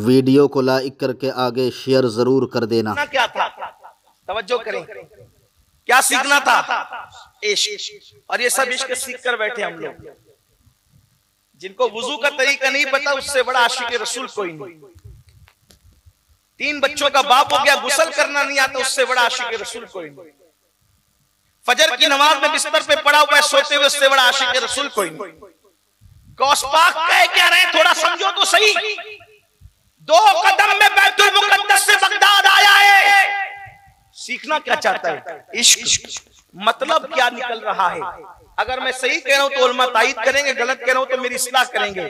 Video को like करके आगे शेयर जरूर कर देना। क्या था, तवज्जो करें, क्या सीखना था? इश्क। और ये सब इश्क सीख कर बैठे हम लोग। जिनको वुजू का तरीका नहीं पता उससे बड़ा आशिक रसूल कोई नहीं। 3 बच्चों का बाप हो गया, गुस्ल करना नहीं आता, उससे बड़ा आशिक रसूल कोई नहीं। फजर की नमाज में बिस्तर पे पड़ा हुआ है सोते हुए, उससे बड़ा आशिक रसूल कोई नहीं। गौस पाक कह क्या रहे, थोड़ा समझो तो सही। 2 कदम में बैतुल मुकद्दस से बगदाद आया है। सीखना क्या चाहता है? इश्क। मतलब क्या निकल रहा है? अगर मैं सही कह रहा हूं तो उलमा तायीद करेंगे, गलत कह रहा हूं तो मेरी इस्लाह करेंगे।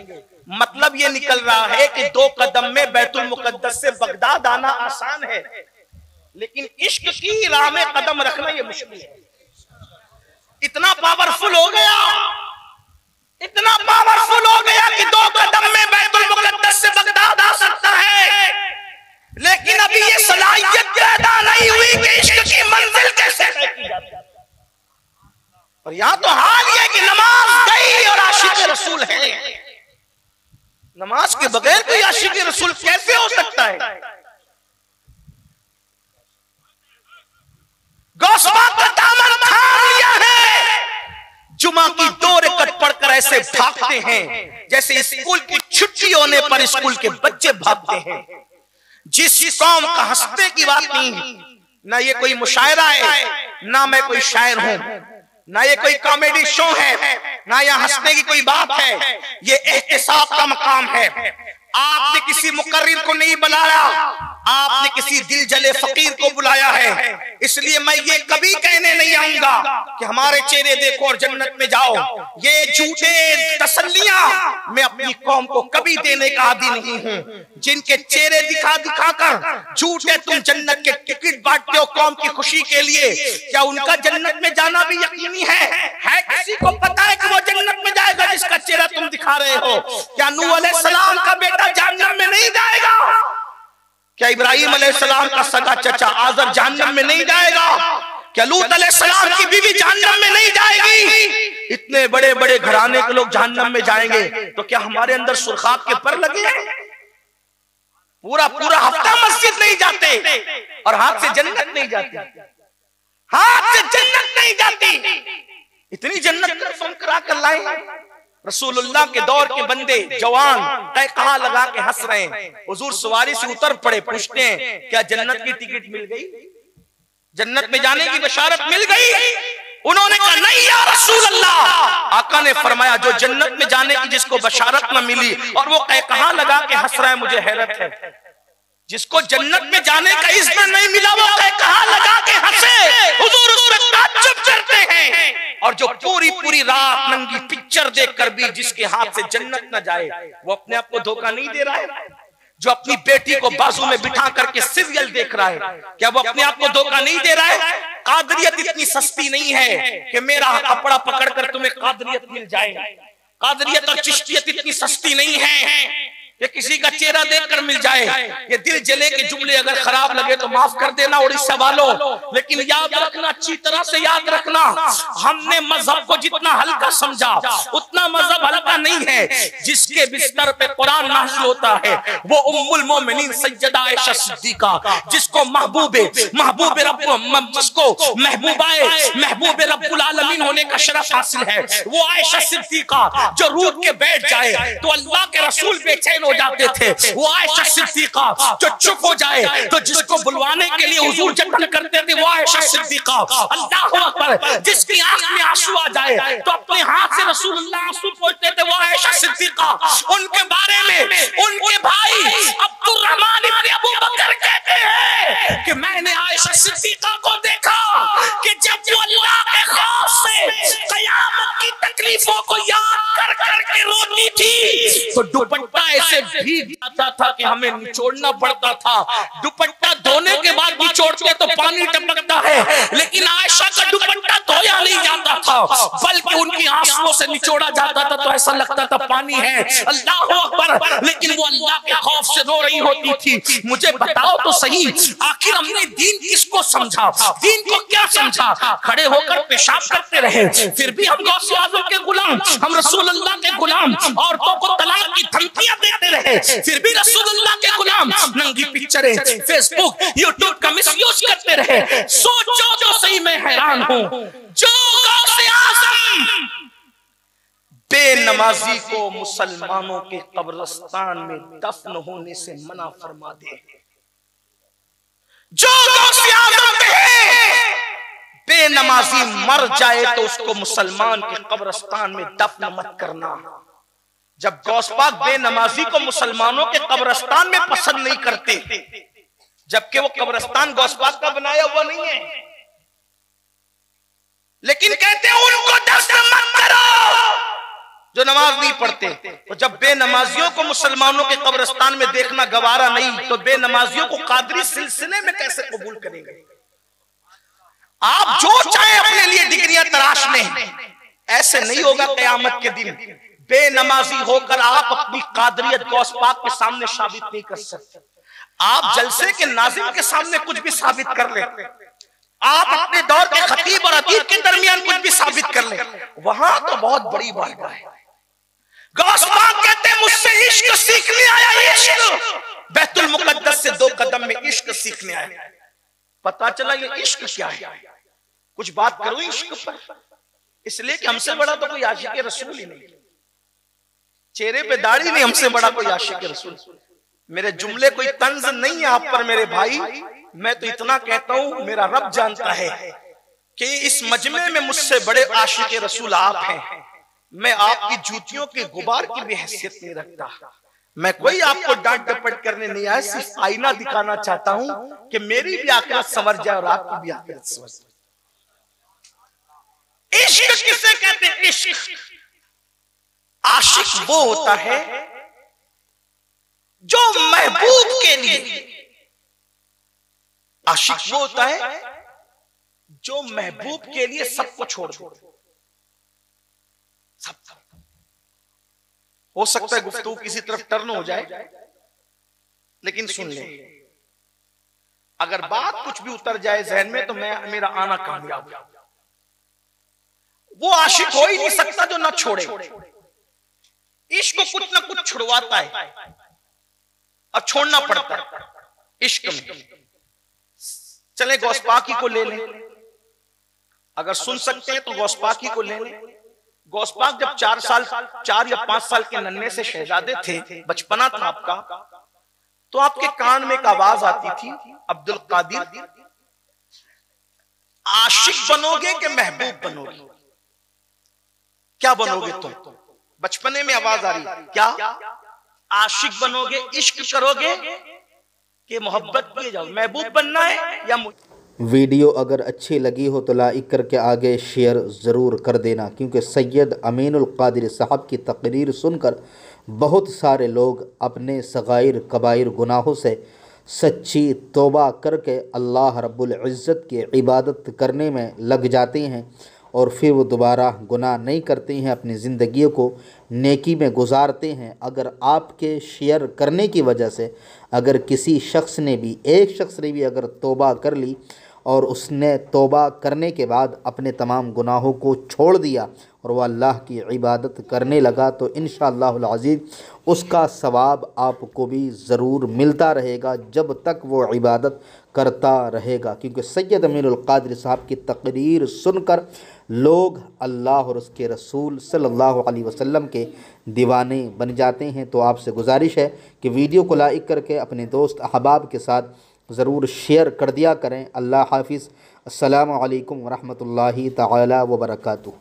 मतलब ये निकल रहा है कि 2 कदम में बैतुल मुकद्दस से बगदाद आना आसान है, लेकिन इश्क की राह में कदम रखना ये मुश्किल है। इतना पावरफुल हो गया, इतना पावरफुल हो गया कि 2 कदम में बैतुल मुकद्दस से बगदाद आ सकता है, लेकिन अभी ये सलाहियत पैदा नहीं हुई कि इश्क की मंजिल कैसे तय की जाती है। और यहां तो हाल ये कि नमाज गई और आशिक रसूल है। नमाज के बगैर कोई आशिक रसूल कैसे हो सकता है? गौस पाक का दामन थाम लिया है। जुमा की 2 रकअत पढ़कर ऐसे भागते हैं जैसे स्कूल की छुट्टी होने पर स्कूल के बच्चे भागते हैं। जिस कौम का हंसने की बात नहीं, ना ये कोई मुशायरा है, ना मैं कोई शायर हूं, ना ये कोई कॉमेडी शो है, ना यहाँ हंसने की कोई बात है, ये एहतिसाब का मकाम है। आपने किसी मुकर्रिर को नहीं बुलाया, आपने किसी दिल जले फकीर को बुलाया है। इसलिए मैं ये कभी कहने नहीं आऊंगा कि हमारे चेहरे देखो और जन्नत में जाओ। ये झूठे तसल्लियां मैं अपनी कौम को कभी देने का आदी नहीं हूं। जिनके चेहरे दिखा दिखा कर झूठे तुम जन्नत के टिकट बांटते हो कौम की खुशी के लिए, क्या उनका जन्नत में जाना भी यकीनी है? किसी को पता है कि वो जन्नत में जाएगा जिसका चेहरा तुम दिखा रहे हो? क्या नूह अलैहिस्सलाम का बेटा जहन्नम में नहीं जाएगा? क्या इब्राहिम अलैहिस्सलाम का सगा चचा आजर जहन्नम में नहीं जाएगा? क्या लूत अलैहिस्सलाम की बीवी जहन्नम में नहीं जाएगी? इतने बड़े बड़े घराने के लोग जहन्नम में जाएंगे, तो क्या हमारे अंदर सुरखात के पर लगे हैं? पूरा पूरा हफ्ता मस्जिद नहीं जाते और हाथ से जन्नत नहीं जाती, हाथ से जन्नत नहीं जाती। इतनी जन्नत कन्फर्म करा कर लाए। रसूलुल्लाह के दौर के बंदे जवान तय कहा लगा के हंस रहे हैं। हुजूर सवारी से उतर पड़े, पूछते हैं क्या जन्नत की टिकट मिल गई? जन्नत में जाने की बशारत मिल गई? उन्होंने कहा नहीं या रसूल अल्लाह। आका ने फरमाया जो जन्नत में जाने की जिसको बशारत न मिली और वो कहा लगा के हंस रहा है, मुझे हैरत है। जिसको जन्नत में जाने का इज़्न नहीं मिला वो कहा लगा के हंसे, हुजूर उस पर ताज्जुब करते हैं। और जो पूरी पूरी रात नंगी पिक्चर देखकर भी जिसके हाथ से जन्नत न जाए, वो अपने आप को धोखा नहीं दे रहा है? जो अपनी बेटी को बाजू में बिठा करके सीरियल देख रहा है, क्या वो अपने आप को धोखा नहीं दे रहा है? कादरियत इतनी सस्ती नहीं है कि मेरा कपड़ा पकड़कर तुम्हें कादरियत मिल जाए। कादरियत और चिश्तियत इतनी सस्ती नहीं है कि किसी का चेहरा देखकर मिल जाए। ये दिल जले के जुमले अगर खराब लगे तो माफ कर देना उड़ीसा वालों, लेकिन याद रखना, अच्छी तरह से याद रखना, हमने मजहब को जितना हल्का समझा उतना मजहब हल्का नहीं है। जिसके बिस्तर पे कुरान नाज़िल होता है वो उम्मुल मोमिनीन सैयदा आयशा सिद्दीका, जिसको महबूबे रब्बुल आलमीन होने का शरफ हासिल है, वो आयशा सिद्दीका जो रूठ के बैठ जाए तो अल्लाह के रसूल बेचैन हो जाते थे। वो आयशा सिद्दीका जो चुप हो जाए तो जिसको बुलवाने के लिए हुजूर जतन करते थे, वो आयशा सिद्दीका। अल्लाहु अकबर। जिसकी आंख में आंसू आ जाए तो अपने हाथ से रसूलुल्लाह आंसू पोंछते थे, वो आयशा सिद्दीका। उनके बारे में उनके भाई अब्दुर्रहमान इब्न अबू बकर कहते हैं कि मैंने आयशा सिद्दीका को देखा कि जब वो अल्लाह के खौफ से क़यामत की तकलीफों को याद कर करके रोती थी तो दुपट्टा ऐसे भीग जाता था कि हमें निचोड़ना पड़ता था। दुपट्टा धोने के बाद निचोड़ते तो पानी टपकता है, लेकिन आयशा का दुपट्टा धोया नहीं जाता था, बल्कि उनकी आंसुओं से निचोड़ा जाता था तो ऐसा लगता था पानी है। अल्लाह अकबर। लेकिन वो अल्लाह के खौफ से रो रही होती थी। मुझे बताओ तो सही, आखिर हमने दीन किसको समझा, दीन को क्या समझा? खड़े होकर पेशाब करते रहे, फिर भी हम गौसे आज़म के गुलाम, हम रसूलुल्लाह के गुलाम। औरतों को तलाक की धमकियां देते रहे, फिर भी रसूलुल्लाह के गुलाम। पिक्चरें फेसबुक यूट्यूब का मिसयूज करते रहे। सोचो तो सही, मैं हैरान हूं, जो गौसे आज़म बेनमाजी को मुसलमानों के कब्रिस्तान में दफन होने से मना फरमा दे, जो गौसे आज़म कहे बेनमाजी मर जाए तो उसको मुसलमान के कब्रिस्तान में दफन मत करना। जब गौस पाक बेनमाजी को मुसलमानों के कब्रिस्तान में पसंद नहीं करते, जबकि वो कब्रिस्तान गौस पाक का बनाया हुआ नहीं है, लेकिन कहते हैं उनको दफन मत करो जो नमाज नहीं पढ़ते। तो जब बेनमाजियों को मुसलमानों के कब्रिस्तान में देखना गवारा नहीं, तो बेनमाजियों को कादरी सिलसिले में कैसे कबूल करेंगे? आप जो चाहे अपने लिए डिग्रियां तलाश लें, ऐसे नहीं होगा कयामत के दिन। बेनमाजी होकर आप अपनी कादरियत गौस पाक के सामने साबित नहीं कर सकते। आप जलसे के नाज़िम के सामने कुछ भी साबित कर ले, आप अपने दौर के खतीब और अतीब के दरमियान कुछ भी साबित कर ले, वहां तो बहुत बड़ी बारगाह है। गौस पाक कहते हैं मुझसे इश्क सीखने आया, इश्क बैतुल मुकद्दस से 2 कदम में इश्क सीखने आया। पता चला ये इश्क क्या है। कुछ बात करो इश्क पर, इसलिए कि हमसे बड़ा तो कोई आशिक रसूल ही नहीं, चेहरे पे दाढ़ी नहीं, हमसे बड़ा कोई आशिक रसूल। मेरे जुमले कोई तंज नहीं है आप पर मेरे भाई, मैं तो इतना कहता हूं मेरा रब जानता है कि इस मजमे में मुझसे बड़े आशिक रसूल आप हैं। मैं आपकी जूतियों के गुबार की भी हैसियत नहीं रखता। मैं कोई आपको डांट डपट करने नहीं आया, सिर्फ आईना दिखाना चाहता हूं कि मेरी भी आखिरत संवर जाए और आपकी भी आखिरत संवर जाए। इश्क किसे कहते हैं? इश्क आशिक वो होता है जो महबूब के लिए, आशिक वो होता है जो महबूब के लिए सबको छोड़ दो। सब हो सकता है गुफ्तगू किसी तरफ टर्न हो जाए, लेकिन सुन ले, अगर बात कुछ भी उतर जाए जहन में तो मेरा आना कामयाब। वो आशिक हो ही नहीं सकता जो ना छोड़े। इश्क को कुछ ना कुछ छुड़वाता है और छोड़ना पड़ता है इश्क में। चले गौस पाकी को ले लें, अगर सुन सकते हैं तो गौस पाकी को ले लें। गौस पाक जब 4 या 5 साल के नन्हे से शहजादे थे, बचपना था आपका, तो आपके कान में एक आवाज आती थी, अब्दुल कादिर आशिक बनोगे कि महबूब बनोगे? क्या बनोगे तुम? बचपने में आवाज आ रही, क्या आशिक बनोगे, इश्क करोगे कि मोहब्बत किए जाओ? महबूब बनना है या वीडियो अगर अच्छी लगी हो तो लाइक करके आगे शेयर ज़रूर कर देना, क्योंकि सैयद अमीनुल कादिर साहब की तकरीर सुनकर बहुत सारे लोग अपने सगाइर कबाइर गुनाहों से सच्ची तौबा करके अल्लाह रब्बुल इज़्ज़त की इबादत करने में लग जाते हैं और फिर वो दोबारा गुनाह नहीं करते हैं, अपनी ज़िंदगी को नेकी में गुजारते हैं। अगर आपके शेयर करने की वजह से अगर किसी शख्स ने भी, एक शख्स ने भी अगर तौबा कर ली और उसने तौबा करने के बाद अपने तमाम गुनाहों को छोड़ दिया और वह अल्लाह की इबादत करने लगा, तो इंशाअल्लाहुल अज़ीज़ उसका सवाब आपको भी ज़रूर मिलता रहेगा जब तक वो इबादत करता रहेगा। क्योंकि सैयद अमीनुल कादिर साहब की तकरीर सुनकर लोग अल्लाह और उसके रसूल सल्लल्लाहु अलैहि वसल्लम के दीवाने बन जाते हैं। तो आपसे गुजारिश है कि वीडियो को लाइक करके अपने दोस्त अहबाब के साथ ज़रूर शेयर कर दिया करें। अल्लाह हाफिज़। अस्सलामु अलैकुम व रहमतुल्लाहि तआला व बरकातुहू।